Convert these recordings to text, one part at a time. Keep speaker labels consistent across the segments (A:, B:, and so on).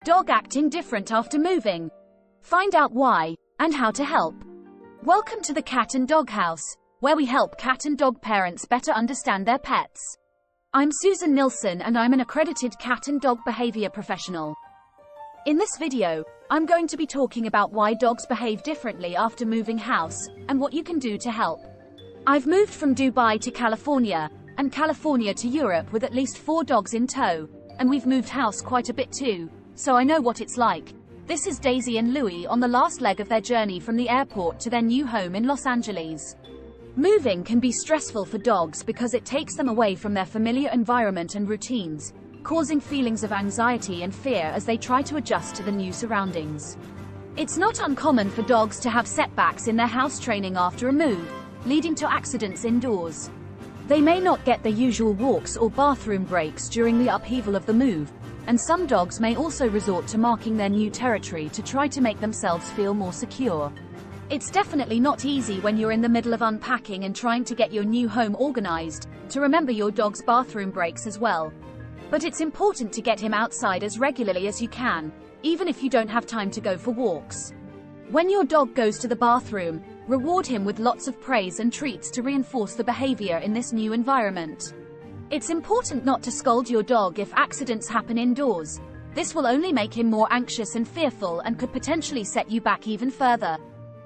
A: Dog acting different after moving. Find out why, and how to help. Welcome to the Cat and Dog House, where we help cat and dog parents better understand their pets. I'm Susan Nilsson and I'm an accredited cat and dog behavior professional. In this video, I'm going to be talking about why dogs behave differently after moving house, and what you can do to help. I've moved from Dubai to California, and California to Europe with at least 4 dogs in tow, and we've moved house quite a bit too, so I know what it's like. This is Daisy and Louie on the last leg of their journey from the airport to their new home in Los Angeles. Moving can be stressful for dogs because it takes them away from their familiar environment and routines, causing feelings of anxiety and fear as they try to adjust to the new surroundings. It's not uncommon for dogs to have setbacks in their house training after a move, leading to accidents indoors. They may not get their usual walks or bathroom breaks during the upheaval of the move, and some dogs may also resort to marking their new territory to try to make themselves feel more secure. It's definitely not easy when you're in the middle of unpacking and trying to get your new home organized, to remember your dog's bathroom breaks as well. But it's important to get him outside as regularly as you can, even if you don't have time to go for walks. When your dog goes to the bathroom, reward him with lots of praise and treats to reinforce the behavior in this new environment. It's important not to scold your dog if accidents happen indoors. This will only make him more anxious and fearful and could potentially set you back even further.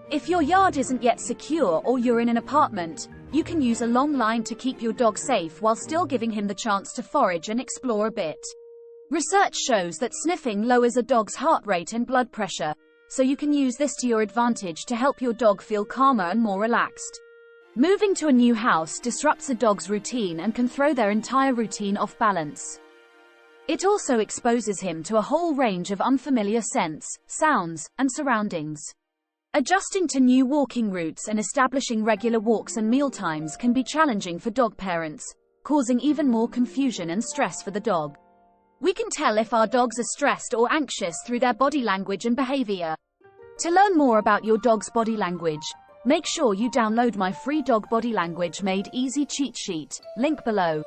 A: If your yard isn't yet secure or you're in an apartment, you can use a long line to keep your dog safe while still giving him the chance to forage and explore a bit. Research shows that sniffing lowers a dog's heart rate and blood pressure, so you can use this to your advantage to help your dog feel calmer and more relaxed. Moving to a new house disrupts a dog's routine and can throw their entire routine off balance. It also exposes him to a whole range of unfamiliar scents, sounds, and surroundings. Adjusting to new walking routes and establishing regular walks and mealtimes can be challenging for dog parents, causing even more confusion and stress for the dog. We can tell if our dogs are stressed or anxious through their body language and behavior. To learn more about your dog's body language, make sure you download my free dog body language made easy cheat sheet, link below.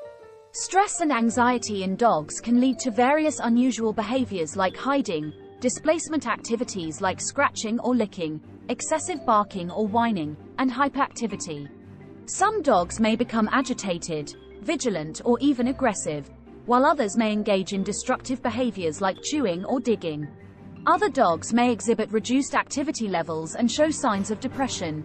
A: Stress and anxiety in dogs can lead to various unusual behaviors like hiding, displacement activities like scratching or licking, excessive barking or whining, and hyperactivity. Some dogs may become agitated, vigilant, or even aggressive, while others may engage in destructive behaviors like chewing or digging. Other dogs may exhibit reduced activity levels and show signs of depression.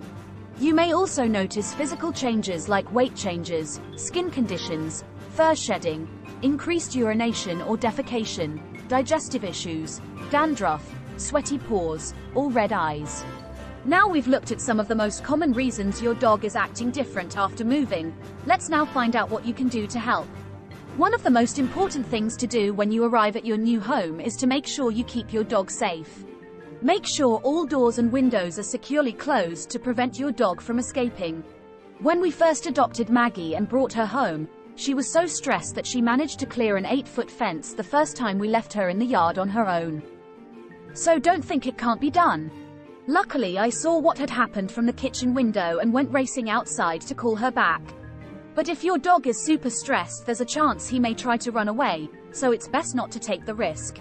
A: You may also notice physical changes like weight changes, skin conditions, fur shedding, increased urination or defecation, digestive issues, dandruff, sweaty paws, or red eyes. Now we've looked at some of the most common reasons your dog is acting different after moving. Let's now find out what you can do to help. One of the most important things to do when you arrive at your new home is to make sure you keep your dog safe. Make sure all doors and windows are securely closed to prevent your dog from escaping. When we first adopted Maggie and brought her home, she was so stressed that she managed to clear an 8-foot fence the first time we left her in the yard on her own. So don't think it can't be done. Luckily, I saw what had happened from the kitchen window and went racing outside to call her back. But if your dog is super stressed, there's a chance he may try to run away, so it's best not to take the risk.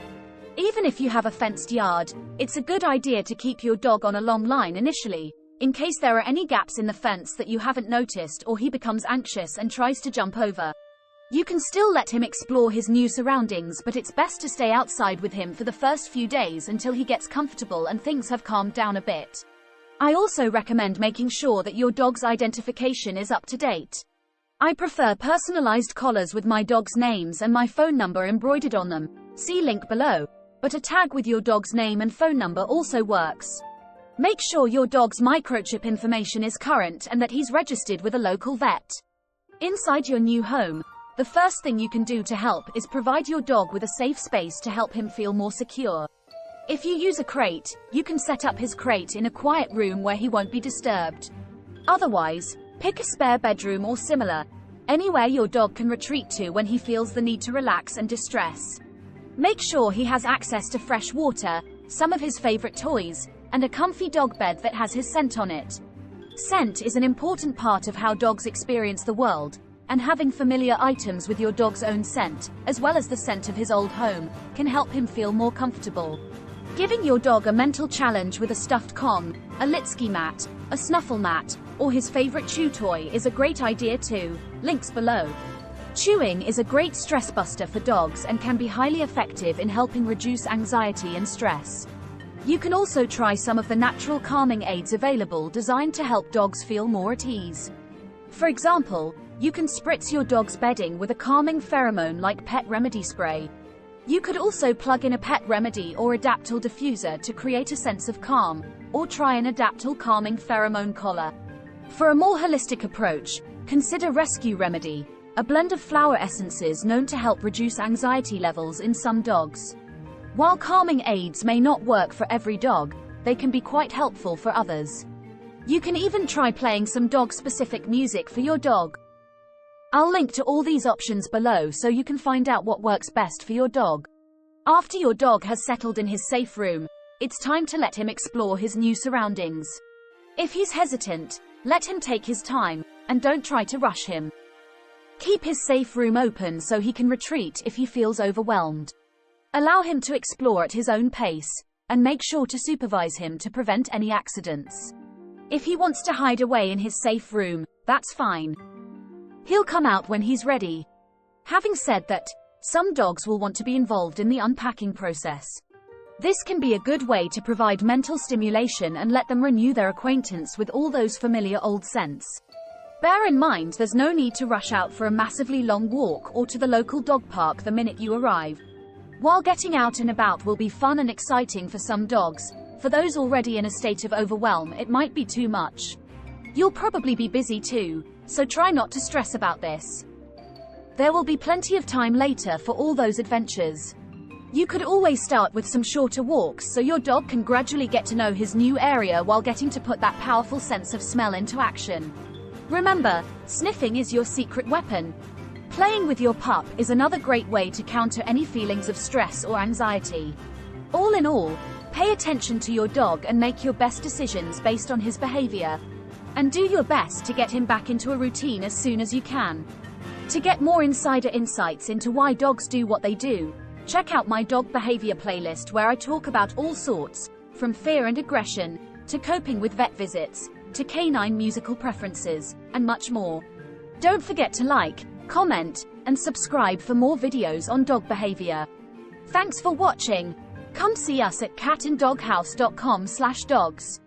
A: Even if you have a fenced yard, it's a good idea to keep your dog on a long line initially, in case there are any gaps in the fence that you haven't noticed or he becomes anxious and tries to jump over. You can still let him explore his new surroundings, but it's best to stay outside with him for the first few days until he gets comfortable and things have calmed down a bit. I also recommend making sure that your dog's identification is up to date. I prefer personalized collars with my dog's names and my phone number embroidered on them. See link below. But a tag with your dog's name and phone number also works. Make sure your dog's microchip information is current and that he's registered with a local vet. Inside your new home, the first thing you can do to help is provide your dog with a safe space to help him feel more secure. If you use a crate, you can set up his crate in a quiet room where he won't be disturbed. Otherwise, pick a spare bedroom or similar, anywhere your dog can retreat to when he feels the need to relax and distress. Make sure he has access to fresh water, some of his favorite toys, and a comfy dog bed that has his scent on it. Scent is an important part of how dogs experience the world, and having familiar items with your dog's own scent, as well as the scent of his old home, can help him feel more comfortable. Giving your dog a mental challenge with a stuffed Kong, a Litsky mat, a snuffle mat, or his favorite chew toy is a great idea too. Links below. Chewing is a great stress buster for dogs and can be highly effective in helping reduce anxiety and stress. You can also try some of the natural calming aids available designed to help dogs feel more at ease. For example, you can spritz your dog's bedding with a calming pheromone like Pet Remedy spray. You could also plug in a Pet Remedy or Adaptal diffuser to create a sense of calm, or try an Adaptal calming pheromone collar. For a more holistic approach, consider Rescue Remedy, a blend of flower essences known to help reduce anxiety levels in some dogs. While calming aids may not work for every dog, they can be quite helpful for others. You can even try playing some dog-specific music for your dog. I'll link to all these options below so you can find out what works best for your dog. After your dog has settled in his safe room, it's time to let him explore his new surroundings. If he's hesitant, let him take his time, and don't try to rush him. Keep his safe room open so he can retreat if he feels overwhelmed. Allow him to explore at his own pace, and make sure to supervise him to prevent any accidents. If he wants to hide away in his safe room, that's fine. He'll come out when he's ready. Having said that, some dogs will want to be involved in the unpacking process. This can be a good way to provide mental stimulation and let them renew their acquaintance with all those familiar old scents. Bear in mind there's no need to rush out for a massively long walk or to the local dog park the minute you arrive. While getting out and about will be fun and exciting for some dogs, for those already in a state of overwhelm it might be too much. You'll probably be busy too, so try not to stress about this. There will be plenty of time later for all those adventures. You could always start with some shorter walks so your dog can gradually get to know his new area while getting to put that powerful sense of smell into action. Remember, sniffing is your secret weapon. Playing with your pup is another great way to counter any feelings of stress or anxiety. All in all, pay attention to your dog and make your best decisions based on his behavior. And do your best to get him back into a routine as soon as you can. To get more insider insights into why dogs do what they do, check out my dog behavior playlist where I talk about all sorts, from fear and aggression, to coping with vet visits, to canine musical preferences, and much more. Don't forget to like, comment, and subscribe for more videos on dog behavior. Thanks for watching. Come see us at catanddoghouse.com/dogs.